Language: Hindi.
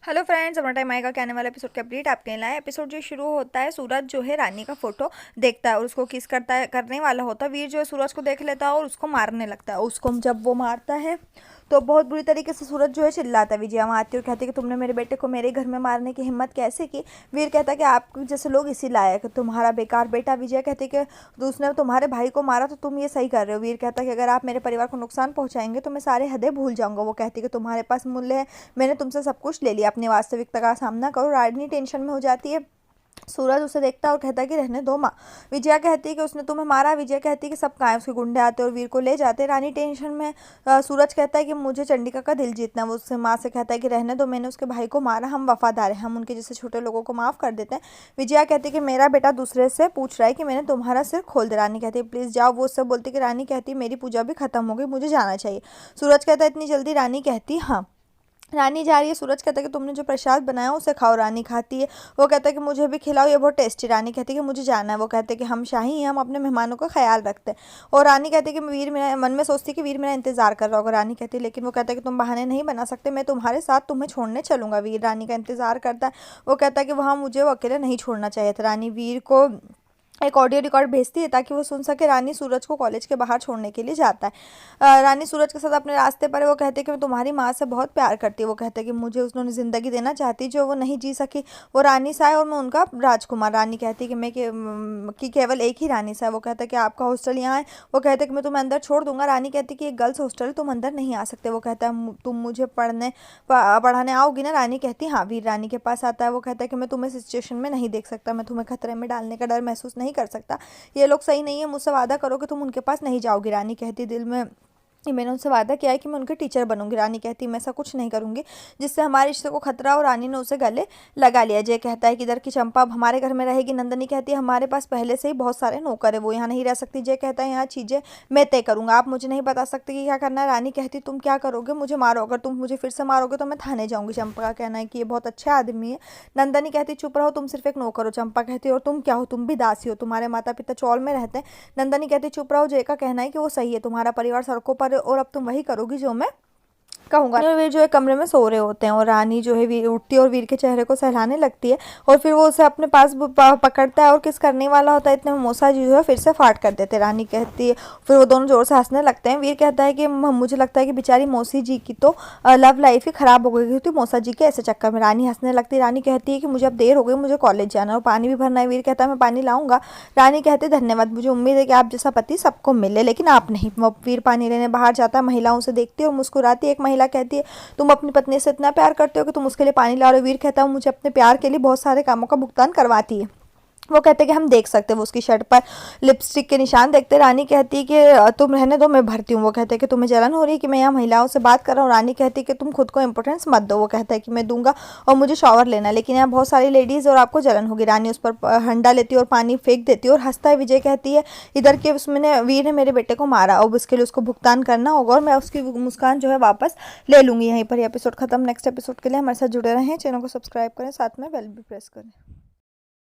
हेलो फ्रेंड्स, हमारा टाइम आएगा क्या आने वाला एपिसोड का अपडेट आपके लिए लाए। एपिसोड जो शुरू होता है, सूरज जो है रानी का फोटो देखता है और उसको किस करता है, करने वाला होता है। वीर जो है सूरज को देख लेता है और उसको मारने लगता है। उसको जब वो मारता है तो बहुत बुरी तरीके से सूरज जो है चिल्लाता है। विजया वहाँ आती है और कहती है कि तुमने मेरे बेटे को मेरे घर में मारने की हिम्मत कैसे की। वीर कहता है कि आप जैसे लोग इसी लायक, तुम्हारा बेकार बेटा। विजया कहती है कि उसने तुम्हारे भाई को मारा तो तुम ये सही कर रहे हो। वीर कहता है कि अगर आप मेरे परिवार को नुकसान पहुंचाएंगे तो मैं सारे हदें भूल जाऊंगा। वो कहती है कि तुम्हारे पास मूल्य है, मैंने तुमसे सब कुछ ले लिया, अपनी वास्तविकता का सामना करो। रानी टेंशन में हो जाती है। सूरज उसे देखता है और कहता है कि रहने दो माँ। विजया कहती है कि उसने तुम्हें मारा। विजय कहती है कि सब कहाँ है। उसके गुंडे आते और वीर को ले जाते। रानी टेंशन में। सूरज कहता है कि मुझे चंडिका का दिल जीतना है। वो उससे माँ से कहता है कि रहने दो, मैंने उसके भाई को मारा, हम वफादार हैं, हम उनके जैसे छोटे लोगों को माफ़ कर देते हैं। विजया कहती है कि मेरा बेटा दूसरे से पूछ रहा है कि मैंने तुम्हारा सिर खोल दिया। रानी कहती है प्लीज़ जाओ। वो उससे बोलती है कि रानी कहती है मेरी पूजा भी खत्म हो गई, मुझे जाना चाहिए। सूरज कहता है इतनी जल्दी। रानी कहती है हाँ। रानी जा रही है। सूरज कहता है कि तुमने जो प्रसाद बनाया उसे खाओ। रानी खाती है। वो कहता है कि मुझे भी खिलाओ, ये बहुत टेस्टी। रानी कहती है कि मुझे जाना है। वो कहते हैं कि हम शाही हैं, हम अपने मेहमानों का ख्याल रखते हैं। और रानी कहती है कि वीर मेरा मन में सोचती है कि वीर मेरा इंतजार कर रहा होगा। रानी कहती है लेकिन वो कहता है कि तुम बहाने नहीं बना सकते, मैं तुम्हारे साथ तुम्हें छोड़ने चलूंगा। वीर रानी का इंतजार करता है। वो कहता है कि वहाँ मुझे वो अकेले नहीं छोड़ना चाहिए था। रानी वीर को एक ऑडियो रिकॉर्ड भेजती है ताकि वो सुन सके। रानी सूरज को कॉलेज के बाहर छोड़ने के लिए जाता है। रानी सूरज के साथ अपने रास्ते पर है। वो कहती है कि मैं तुम्हारी माँ से बहुत प्यार करती है। वो कहते हैं कि मुझे उन्होंने ज़िंदगी देना चाहती जो वो नहीं जी सकी। वो रानी सा है और मैं उनका राजकुमार। रानी कहती है कि कि केवल एक ही रानी सा है। वो कहता है कि आपका हॉस्टल यहाँ है। वो कहते हैं कि मैं तुम्हें अंदर छोड़ दूंगा। रानी कहती है कि एक गर्ल्स हॉस्टल, तुम अंदर नहीं आ सकते। वो कहता है तुम मुझे पढ़ाने आओगी ना। रानी कहती है हाँ। वीर रानी के पास आता है। वो कहता है कि मैं तुम्हें सिचुएशन में नहीं देख सकता, मैं तुम्हें खतरे में डालने का डर महसूस नहीं कर सकता। ये लोग सही नहीं है, मुझसे वादा करो कि तुम उनके पास नहीं जाओगी। रानी कहती दिल में मैंने उनसे वादा किया है कि मैं उनके टीचर बनूंगी। रानी कहती मैं ऐसा कुछ नहीं करूंगी जिससे हमारे रिश्ते को खतरा हो। रानी ने उसे गले लगा लिया। जय कहता है कि इधर की चंपा अब हमारे घर में रहेगी। नंदनी कहती है हमारे पास पहले से ही बहुत सारे नौकर है, वो यहाँ नहीं रह सकती। जय कहता है यहाँ चीज़ें मैं तय करूंगा, आप मुझे नहीं बता सकते कि क्या करना है। रानी कहती तुम क्या करोगे, मुझे मारो, अगर तुम मुझे फिर से मारोगे तो मैं थाने जाऊंगी। चंपा का कहना है कि ये बहुत अच्छा आदमी है। नंदनी कहती चुप रहो, तुम सिर्फ एक नौकर हो। चंपा कहती और तुम क्या हो, तुम भी दासी हो, तुम्हारे माता पिता चौल में रहते हैं। नंदनी कहती चुप रहो, जय का कहना है कि वो सही है, तुम्हारा परिवार सड़कों पर है और अब तुम वही करोगी जो मैं कहूंगा। और वीर जो है कमरे में सो रहे होते हैं और रानी जो है वीर उठती है और वीर के चेहरे को सहलाने लगती है और फिर वो उसे अपने पास पकड़ता है और किस करने वाला होता है। इतने में मौसा जी जो है फिर से फाट कर देते हैं। रानी कहती है, फिर वो दोनों जोर से हंसने लगते हैं। वीर कहता है कि मुझे लगता है कि बेचारी मौसी जी की तो लव लाइफ ही खराब हो गई थी मौसा जी के ऐसे चक्कर में। रानी हंसने लगती है। रानी कहती है कि मुझे अब देर हो गई, मुझे कॉलेज जाना और पानी भी भरना है। वीर कहता है मैं पानी लाऊंगा। रानी कहती है धन्यवाद, मुझे उम्मीद है कि आप जैसा पति सबको मिले, लेकिन आप नहीं। वीर पानी लेने बाहर जाता है। महिलाओं से देखती है और मुस्कुराती है। एक महिला कहती है तुम अपनी पत्नी से इतना प्यार करते हो कि तुम उसके लिए पानी ला रहे हो। वीर कहता है मुझे अपने प्यार के लिए बहुत सारे कामों का भुगतान करवाती है। वो कहते हैं कि हम देख सकते हैं। वो उसकी शर्ट पर लिपस्टिक के निशान देखते हैं। रानी कहती है कि तुम रहने दो, मैं भरती हूँ। वो कहते हैं कि तुम्हें जलन हो रही है कि मैं यहाँ महिलाओं से बात कर रहा हूँ। रानी कहती है कि तुम खुद को इंपॉर्टेंस मत दो। वो कहता है कि मैं दूंगा और मुझे शॉवर लेना, लेकिन यहाँ बहुत सारी लेडीज़ और आपको जलन होगी। रानी उस पर हंडा लेती है और पानी फेंक देती है और हंसता है। विजय कहती है इधर के उसमें वीर ने मेरे बेटे को मारा और उसके लिए उसको भुगतान करना होगा और मैं उसकी मुस्कान जो है वापस ले लूँगी। यहीं पर एपिसोड खत्म। नेक्स्ट एपिसोड के लिए हमारे साथ जुड़े रहें, चैनल को सब्सक्राइब करें, साथ में बेल भी प्रेस करें।